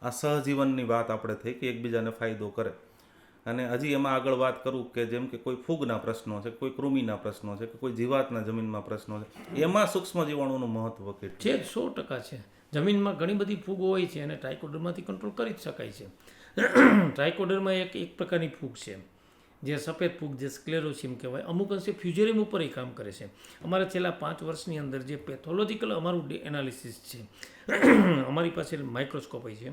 આ સહજીવનની વાત આપણે થઈ કે એકબીજાને ફાયદો કરે. અને હજી એમાં આગળ વાત કરું કે જેમ કે કોઈ ફૂગના પ્રશ્નો છે, કોઈ કૃમિના પ્રશ્નો છે, કે કોઈ જીવાતના જમીનમાં પ્રશ્નો છે, એમાં સૂક્ષ્મ જીવાણુનું મહત્ત્વ કેટલું છે? 100% છે. જમીનમાં ઘણી બધી ફૂગ હોય છે અને ટ્રાઇકોડર્માથી કંટ્રોલ કરી જ શકાય છે. ટ્રાઇકોડર્મા એક પ્રકારની ફૂગ છે જે સફેદ ફૂગ, જે સ્ક્લેરોસિયમ કહેવાય, અમુક અંશે ફ્યુઝેરિયમ ઉપર એ કામ કરે છે. અમારા છેલ્લા 5 વર્ષની અંદર જે પેથોલોજીકલ અમારું એનાલિસિસ છે, અમારી પાસે માઇક્રોસ્કોપ છે,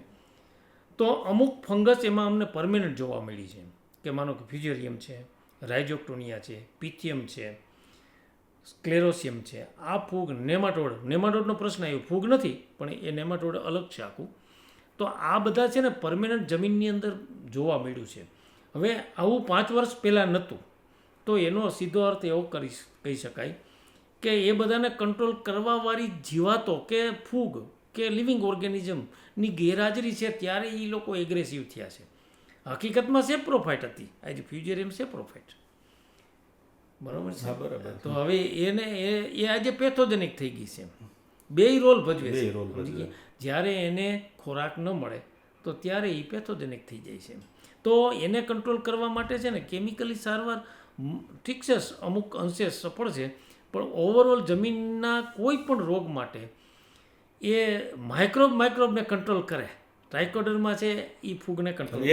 તો અમુક ફંગસ એમાં અમને પરમેનન્ટ જોવા મળી છે. કે માનો કે ફ્યુઝેરિયમ છે, રાઇઝોક્ટોનિયા છે, પિથિયમ છે, સ્ક્લેરોસિયમ છે. આ ફૂગ, નેમાટોડનો પ્રશ્ન આવ્યો, ફૂગ નથી પણ એ નેમાટોડ અલગ છે આખું. તો આ બધા છે ને પરમેનન્ટ જમીનની અંદર જોવા મળ્યું છે. હવે આવું 5 વર્ષ પહેલાં નહોતું. તો એનો સીધો અર્થ એવો કહી શકાય કે એ બધાને કંટ્રોલ કરવાવાળી જીવાતો કે ફૂગ કે લિવિંગ ઓર્ગેનિઝમની ગેરહાજરી છે ત્યારે એ લોકો એગ્રેસિવ થયા છે. હકીકતમાં સેપ્રોફાઇટ હતી, આજે ફ્યુઝેરિયમ સેપ્રોફાઇટ, બરાબર છે. બરાબર. તો હવે એ આજે પેથોજેનિક થઈ ગઈ છે. બેય રોલ ભજવે છે. જ્યારે એને ખોરાક ન મળે તો ત્યારે એ પેથોજેનિક થઈ જાય છે. તો એને કંટ્રોલ કરવા માટે છે ને કેમિકલી સારવાર ઠીક છે, અમુક અંશે સફળ છે, પણ ઓવરઓલ જમીનના કોઈ પણ રોગ માટે એ માઇક્રોબને કંટ્રોલ કરે. ટ્રાઇકોડર્મા છે એ ફૂગને કંટ્રોલ કરે,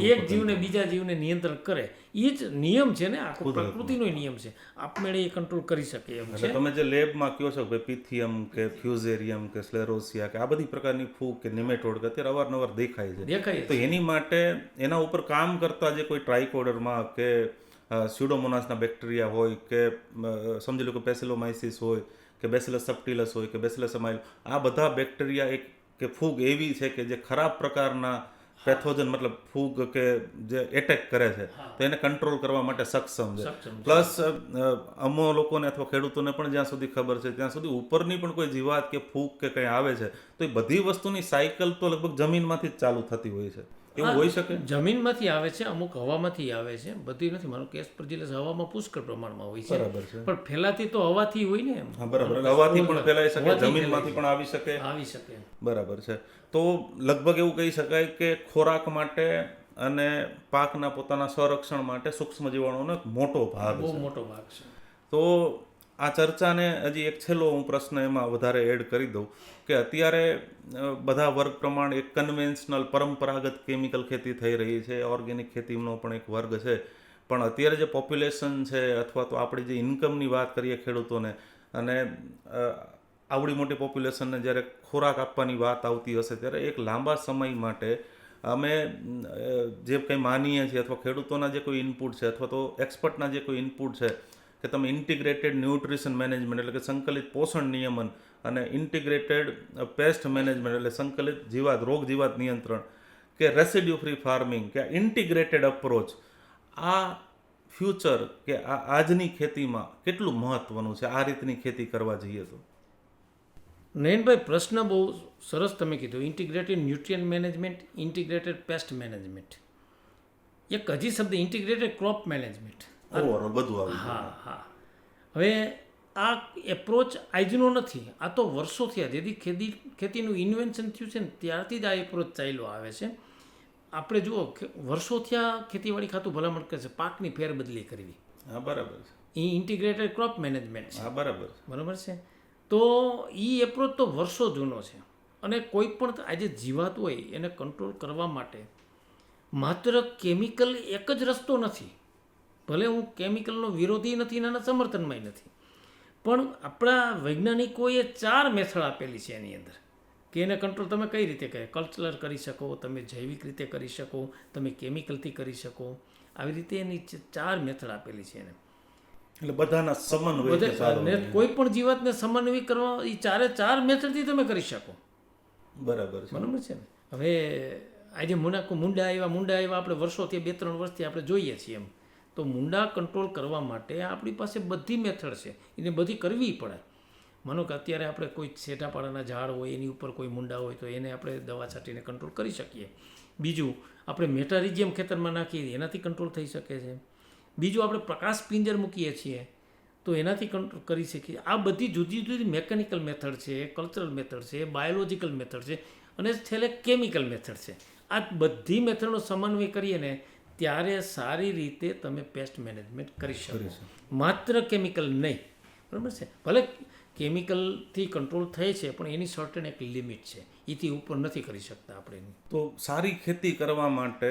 એક જીવને બીજા જીવને નિયંત્રણ કરે. એ જ નિયમ છે ને, આખો પ્રકૃતિનો નિયમ છે. આપમેળે એ કંટ્રોલ કરી શકે એમ છે. તમે જે લેબમાં કહો છો કે પિથિયમ કે ફ્યુઝેરિયમ કે સ્લેરોસિયા કે આ બધી પ્રકારની ફૂગ કે નિમેટોડ કે અત્યારે અવારનવાર દેખાય છે, તો એની માટે એના ઉપર કામ કરતા જે કોઈ ટ્રાઇકોડર્મા કે સ્યુડોમોનાસના બેક્ટેરિયા હોય કે સમજી લો કે બેસિલોમાઇસિસ હોય કે બેસિલસ સબ્ટિલસ હોય કે બેસિલસ અમાઇલ, આ બધા બેક્ટેરિયા કે ફૂગ એવી છે કે જે ખરાબ પ્રકારના પેથોજન મતલબ ફૂગ કે જે એટેક કરે છે તો એને કંટ્રોલ કરવા માટે સક્ષમ છે. પ્લસ અમો લોકોને અથવા ખેડૂતોને પણ જ્યાં સુધી ખબર છે ત્યાં સુધી ઉપરની પણ કોઈ જીવાત કે ફૂગ કે કંઈ આવે છે તો એ બધી વસ્તુની સાયકલ તો લગભગ જમીનમાંથી જ ચાલુ થતી હોય છે. એવું હોઈ શકે? જમીનમાંથી આવે છે, અમુક હવામાંથી આવે છે, બધી નથી. માનો કે એસ્પરજીલસ હવામાં પુષ્કળ પ્રમાણમાં હોય છે, બરાબર છે, પણ ફેલાતી તો હવાથી હોય ને. બરાબર, હવાથી પણ ફેલાઈ શકે, જમીનમાંથી પણ આવી શકે. બરાબર છે. તો લગભગ એવું કહી શકાય કે ખોરાક માટે અને પાકના પોતાના સંરક્ષણ માટે સૂક્ષ્મ જીવાણુનો એક મોટો ભાગ છે, બહુ મોટો ભાગ છે. તો આ ચર્ચાને હજી એક છેલ્લો હું પ્રશ્ન એમાં વધારે એડ કરી દઉં કે અત્યારે બધા વર્ગ પ્રમાણે એક કન્વેન્શનલ પરંપરાગત કેમિકલ ખેતી થઈ રહી છે, ઓર્ગેનિક ખેતીનો પણ એક વર્ગ છે, પણ અત્યારે જે પોપ્યુલેશન છે અથવા તો આપણી જે ઇન્કમની વાત કરીએ ખેડૂતોને, અને આવડી મોટી પોપ્યુલેશનને જ્યારે ખોરાક આપવાની વાત આવતી હશે ત્યારે એક લાંબા સમય માટે અમે જે કંઈ માનીએ છીએ અથવા ખેડૂતોના જે કોઈ ઇનપુટ છે અથવા તો એક્સપર્ટના જે કોઈ ઇનપુટ છે કે તમે ઇન્ટિગ્રેટેડ ન્યુટ્રિશન મેનેજમેન્ટ એટલે કે સંકલિત પોષણ નિયમન અને ઇન્ટિગ્રેટેડ પેસ્ટ મેનેજમેન્ટ એટલે સંકલિત રોગ જીવાત નિયંત્રણ કે રેસિડ્યુ ફ્રી ફાર્મિંગ કે ઇન્ટિગ્રેટેડ અપ્રોચ, આ ફ્યુચર કે આજની ખેતીમાં કેટલું મહત્વનું છે આ રીતની ખેતી કરવા જઈએ તો? નયનભાઈ, પ્રશ્ન બહુ સરસ તમે કીધું. Integrated nutrient management, integrated pest management, એક હજી શબ્દ ઇન્ટિગ્રેટેડ ક્રોપ મેનેજમેન્ટ. હા. હવે આ એપ્રોચ આજનો નથી, આ તો વર્ષો થયા. જેથી ખેતીનું ઇન્વેન્શન થયું છે ને ત્યારથી જ આ એપ્રોચ ચાલ્યો આવે છે. આપણે જુઓ વર્ષોથી આ ખેતીવાડી ખાતું ભલામણ કરે છે પાકની ફેરબદલી કરવી. હા બરાબર છે. એ ઇન્ટિગ્રેટેડ ક્રોપ મેનેજમેન્ટ છે. હા બરાબર છે. બરાબર છે. તો એ એપ્રોચ તો વર્ષો જૂનો છે અને કોઈ પણ આજે જીવાત હોય એને કંટ્રોલ કરવા માટે માત્ર કેમિકલ એક જ રસ્તો નથી. ભલે હું કેમિકલનો વિરોધી નથી અને સમર્થનમાંય નથી, પણ આપણા વૈજ્ઞાનિકોએ 4 મેથડ આપેલી છે એની અંદર કે એને કંટ્રોલ તમે કઈ રીતે કરે. કલ્ચરલ કરી શકો, તમે જૈવિક રીતે કરી શકો, તમે કેમિકલથી કરી શકો. આવી રીતે એની 4 મેથડ આપેલી છે એને. એટલે બધાના સમન્વય કોઈ પણ જીવાતને સમન્વય કરવા એ 4 મેથડથી તમે કરી શકો. બરાબર છે. બરાબર છે ને. હવે આજે મુંડા આવ્યા આપણે વર્ષોથી 2-3 વર્ષથી આપણે જોઈએ છીએ એમ. તો મુંડા કંટ્રોલ કરવા માટે આપણી પાસે બધી મેથડ છે, એને બધી કરવી પડે. માનો કે અત્યારે આપણે કોઈ શેઠાપાડાના ઝાડ હોય એની ઉપર કોઈ મુંડા હોય તો એને આપણે દવા છાંટીને કંટ્રોલ કરી શકીએ. બીજું આપણે મેટારિઝિયમ ખેતરમાં નાખીએ એનાથી કંટ્રોલ થઈ શકે છે. બીજું આપણે પ્રકાશ પિંજર મૂકીએ છીએ તો એનાથી કંટ્રોલ કરી શકીએ. આ બધી જુદી જુદી મેકેનિકલ મેથડ છે, કલ્ચરલ મેથડ છે, બાયોલોજિકલ મેથડ છે અને છેલ્લે કેમિકલ મેથડ છે. આ બધી મેથડનો સમન્વય કરીએ ને ત્યારે સારી રીતે તમે પેસ્ટ મેનેજમેન્ટ કરી શકો. માત્ર કેમિકલ નહીં. બરાબર છે. ભલે કેમિકલથી કંટ્રોલ થાય છે પણ એની સર્ટેન એક લિમિટ છે, એથી ઉપર નથી કરી શકતા આપણે. તો સારી ખેતી કરવા માટે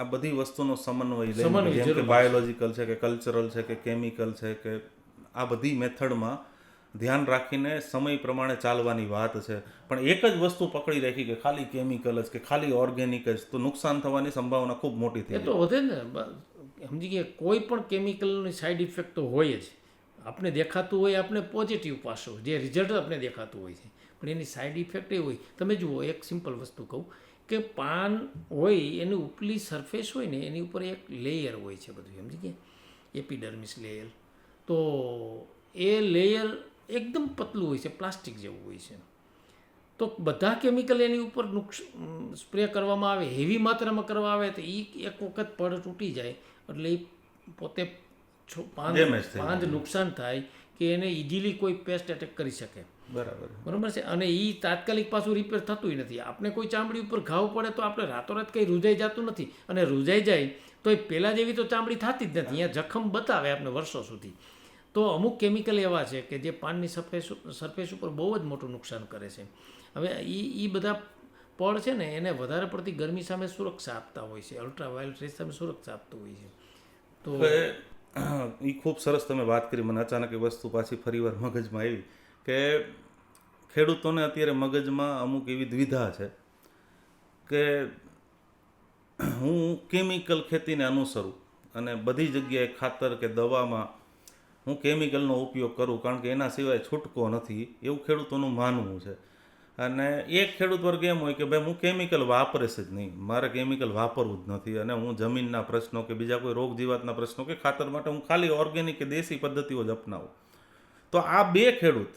આ બધી વસ્તુનો સમન્વય જેમ કે બાયોલોજિકલ છે કે કલ્ચરલ છે કે કેમિકલ છે કે આ બધી મેથડમાં ધ્યાન રાખીને સમય પ્રમાણે ચાલવાની વાત છે. પણ એક જ વસ્તુ પકડી રાખી કે ખાલી કેમિકલ જ કે ખાલી ઓર્ગેનિક જ, તો નુકસાન થવાની સંભાવના ખૂબ મોટી થઈ. એ તો વધે ને. સમજી ગયા, કોઈ પણ કેમિકલની સાઈડ ઇફેક્ટ તો હોય જ. આપણે દેખાતું હોય આપણે પોઝિટિવ પાસો, જે રિઝલ્ટ આપણે દેખાતું હોય છે, પણ એની સાઈડ ઇફેક્ટ એ હોય. તમે જુઓ, એક સિમ્પલ વસ્તુ કહું કે પાન હોય એની ઉપલી સરફેસ હોય ને એની ઉપર એક લેયર હોય છે બધું, સમજી ગયા, એપિડર્મિસ લેયર. તો એ લેયર એકદમ પતલું હોય છે, પ્લાસ્ટિક જેવું હોય છે. તો બધા કેમિકલ એની ઉપર સ્પ્રે કરવામાં આવે, હેવી માત્રામાં કરવા આવે તો એ એક વખત પડ તૂટી જાય એટલે એ પોતે પાંદ નુકસાન થાય કે એને ઇઝીલી કોઈ પેસ્ટ એટેક કરી શકે. બરાબર છે. અને એ તાત્કાલિક પાછું રિપેર થતું નથી. આપણે કોઈ ચામડી ઉપર ઘાવ પડે તો આપણે રાતોરાત કંઈ રૂજાઈ જતું નથી, અને રૂજાઈ જાય તો એ પહેલાં જેવી તો ચામડી થતી જ નથી. અહીંયા જખમ બતાવે આપણે વર્ષો સુધી. તો અમુક કેમિકલ એવા છે કે જે પાનની સરફેસ ઉપર બહુ જ મોટું નુકસાન કરે છે. હવે એ બધા પડ છે ને એને વધારે પડતી ગરમી સામે સુરક્ષા આપતા હોય છે, અલ્ટ્રાવાયોલેટ રેસ સામે સુરક્ષા આપતું હોય છે. તો એ ખૂબ સરસ તમે વાત કરી. મને અચાનક એ વસ્તુ પાછી ફરીવાર મગજમાં આવી કે ખેડૂતોને અત્યારે મગજમાં અમુક એવી દ્વિધા છે કે હું કેમિકલ ખેતીને અનુસરું અને બધી જગ્યાએ ખાતર કે દવામાં હું કેમિકલનો ઉપયોગ કરું કારણ કે એના સિવાય છૂટકો નથી, એવું ખેડૂતોનું માનવું છે. અને એક ખેડૂત વર્ગ એમ હોય કે ભાઈ હું કેમિકલ વાપરીશ જ નહીં, મારે કેમિકલ વાપરવું જ નથી, અને હું જમીનના પ્રશ્નો કે બીજા કોઈ રોગ જીવાતના પ્રશ્નો કે ખાતર માટે હું ખાલી ઓર્ગેનિક કે દેશી પદ્ધતિઓ જ અપનાવું. તો આ બે ખેડૂત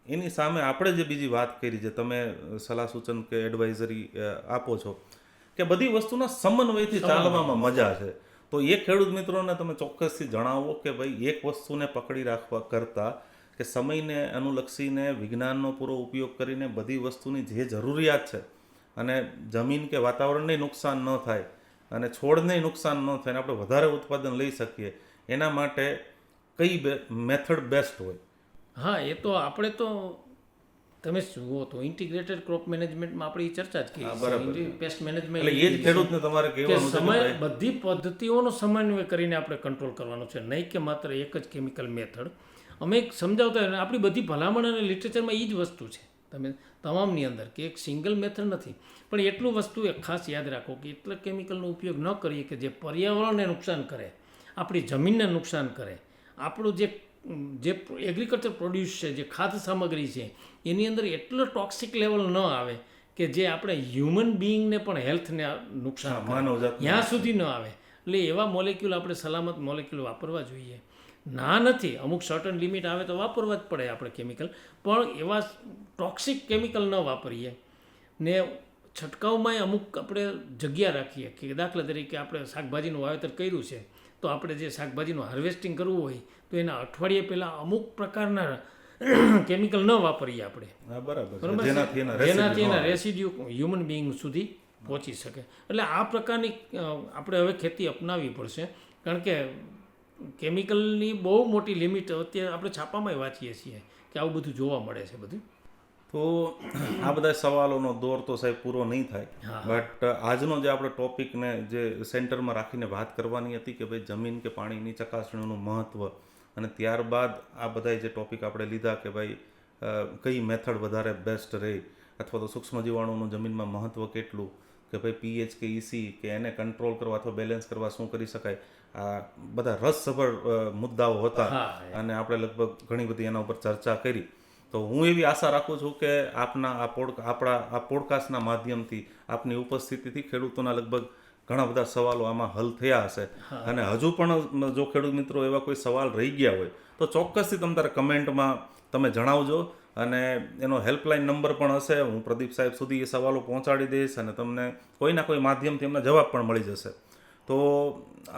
એની સામે આપણે જે બીજી વાત કરી, જે તમે સલાહ સૂચન કે એડવાઇઝરી આપો છો કે બધી વસ્તુના સમન્વયથી ચાલવામાં મજા છે, તો એ ખેડૂત મિત્રોને તમે ચોક્કસથી જણાવો કે ભાઈ એક વસ્તુને પકડી રાખવા કરતાં કે સમયને અનુલક્ષીને વિજ્ઞાનનો પૂરો ઉપયોગ કરીને બધી વસ્તુની જે જરૂરિયાત છે અને જમીન કે વાતાવરણને નુકસાન ન થાય અને છોડને નુકસાન ન થાય અને આપણે વધારે ઉત્પાદન લઈ શકીએ એના માટે કઈ મેથડ બેસ્ટ હોય? હા, એ તો આપણે તો તમે જુઓ તો ઇન્ટિગ્રેટેડ ક્રોપ મેનેજમેન્ટમાં આપણે ચર્ચા જ કરી, પેસ્ટ મેનેજમેન્ટ એટલે એ જ ખેડૂતને તમારે કહેવાનું છે બધી પદ્ધતિઓનો સમન્વય કરીને આપણે કંટ્રોલ કરવાનો છે, નહીં કે માત્ર એક જ કેમિકલ મેથડ. અમે એક સમજાવતા હોય આપણી બધી ભલામણ અને લિટરેચરમાં એ જ વસ્તુ છે તમે તમામની અંદર કે એક સિંગલ મેથડ નથી. પણ એટલું વસ્તુ એક ખાસ યાદ રાખો કે એટલા કેમિકલનો ઉપયોગ ન કરીએ કે જે પર્યાવરણને નુકસાન કરે, આપણી જમીનને નુકસાન કરે, આપણું જે એગ્રીકલ્ચર પ્રોડ્યુસ છે, જે ખાદ્ય સામગ્રી છે એની અંદર એટલો ટોક્સિક લેવલ ન આવે કે જે આપણે હ્યુમન બિઈંગને પણ હેલ્થને નુકસાન કરે, ત્યાં સુધી ન આવે. એટલે એવા મોલેક્યુલ આપણે સલામત મોલેક્યુલ વાપરવા જોઈએ. ના નથી, અમુક સર્ટન લિમિટ આવે તો વાપરવા જ પડે આપણે કેમિકલ, પણ એવા ટોક્સિક કેમિકલ ન વાપરીએ. ને છંટકાવમાં અમુક આપણે જગ્યા રાખીએ કે દાખલા તરીકે આપણે શાકભાજીનું વાવેતર કર્યું છે તો આપણે જે શાકભાજીનું હાર્વેસ્ટિંગ કરવું હોય તો એના અઠવાડિયે પહેલાં અમુક પ્રકારના કેમિકલ ન વાપરીએ આપણે, બરાબર, જેનાથી એના રેસિડ્યુ હ્યુમન બિઈંગ સુધી પહોંચી શકે. એટલે આ પ્રકારની આપણે હવે ખેતી અપનાવવી પડશે, કારણ કે કેમિકલની બહુ મોટી લિમિટ અત્યારે આપણે છાપામાંય વાંચીએ છીએ કે આવું બધું જોવા મળે છે બધું. તો આ બધા સવાલોનો દોર તો સાહેબ પૂરો નહીં થાય, હા. બટ આજનો જે આપણે ટોપિકને જે સેન્ટરમાં રાખીને વાત કરવાની હતી કે ભાઈ જમીન કે પાણીની ચકાસણીનું મહત્ત્વ, અને ત્યારબાદ આ બધા જે ટોપિક આપણે લીધા કે ભાઈ કઈ મેથડ વધારે બેસ્ટ રહે, અથવા તો સૂક્ષ્મ જીવાણુનું જમીનમાં મહત્ત્વ કેટલું, કે ભાઈ પીએચ કે ઈસી કે એને કંટ્રોલ કરવા અથવા બેલેન્સ કરવા શું કરી શકાય, આ બધા રસસભર મુદ્દાઓ હતા. હા. અને આપણે લગભગ ઘણી બધી એના ઉપર ચર્ચા કરી. તો હું એવી આશા રાખું છું કે આપના આ પોડકાસ્ટના માધ્યમથી આપની ઉપસ્થિતિથી ખેડૂતોના લગભગ ઘણા બધા સવાલો આમાં હલ થયા હશે. અને હજુ પણ જો ખેડૂત મિત્રો એવા કોઈ સવાલ રહી ગયા હોય તો ચોક્કસથી તમે તારે કમેન્ટમાં તમે જણાવજો, અને એનો હેલ્પલાઇન નંબર પણ હશે, હું પ્રદીપ સાહેબ સુધી એ સવાલો પહોંચાડી દઈશ અને તમને કોઈના કોઈ માધ્યમથી એમના જવાબ પણ મળી જશે. તો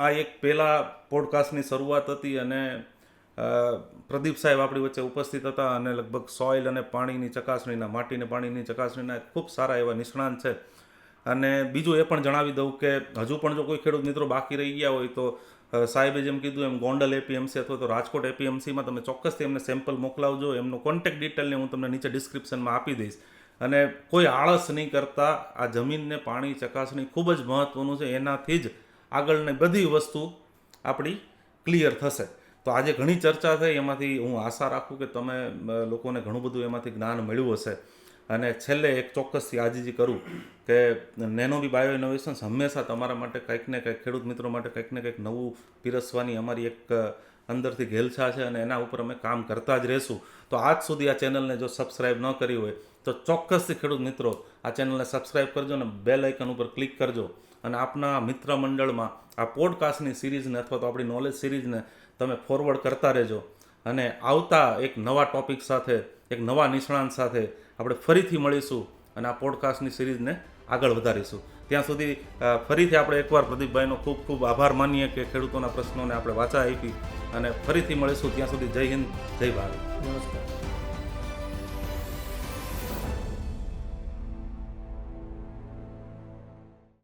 આ એક પહેલા પોડકાસ્ટની શરૂઆત હતી, અને પ્રદીપ સાહેબ આપણી વચ્ચે ઉપસ્થિત હતા, અને લગભગ સોઇલ અને પાણીની ચકાસણીના, માટીને પાણીની ચકાસણીના ખૂબ સારા એવા નિષ્ણાંત છે. અને બીજું એ પણ જણાવી દઉં કે હજુ પણ જો કોઈ ખેડૂત મિત્રો બાકી રહી ગયા હોય તો સાહેબે જેમ કીધું એમ ગોંડલ એપીએમસી અથવા તો રાજકોટ એપીએમસીમાં તમે ચોક્કસથી એમને સેમ્પલ મોકલાવજો. એમનો કોન્ટેક્ટ ડિટેલને હું તમને નીચે ડિસ્ક્રિપ્શનમાં આપી દઈશ. અને કોઈ આળસ નહીં કરતા, આ જમીનને પાણી ચકાસણી ખૂબ જ મહત્ત્વનું છે, એનાથી જ આગળની બધી વસ્તુ આપણી ક્લિયર થશે. તો આજે ઘણી ચર્ચા થઈ, એમાંથી હું આશા રાખું કે તમે લોકોને ઘણું બધું એમાંથી જ્ઞાન મળ્યું હશે. અને છેલ્લે એક ચોક્કસથી આજીજી કરું કે નેનોબી બાયો ઇનોવેશન્સ હંમેશા તમારા માટે કંઈક ને કંઈક, ખેડૂત મિત્રો માટે કંઈક ને કંઈક નવું પીરસવાની અમારી એક અંદરથી ઘેલછા છે, અને એના ઉપર અમે કામ કરતા જ રહીશું. તો આજ સુધી આ ચેનલને જો સબસ્ક્રાઈબ ન કરી હોય તો ચોક્કસથી ખેડૂત મિત્રો આ ચેનલને સબસ્ક્રાઈબ કરજો અને બેલ આઇકન ઉપર ક્લિક કરજો. અને આપના મિત્ર મંડળમાં આ પોડકાસ્ટની સિરીઝને અથવા તો આપણી નોલેજ સિરીઝને તમે ફોરવર્ડ કરતા રહેજો. અને આવતા એક નવા ટોપિક સાથે, એક નવા નિષ્ણાંત સાથે આપણે ફરીથી મળીશું અને આ પોડકાસ્ટની સિરીઝને આગળ વધારીશું. ત્યાં સુધી ફરીથી આપણે એકવાર પ્રદીપભાઈનો ખૂબ ખૂબ આભાર માનીએ કે ખેડૂતોના પ્રશ્નોને આપણે વાચા આપી, અને ફરીથી મળીશું. ત્યાં સુધી જય હિન્દ, જય ભારત. નમસ્કાર.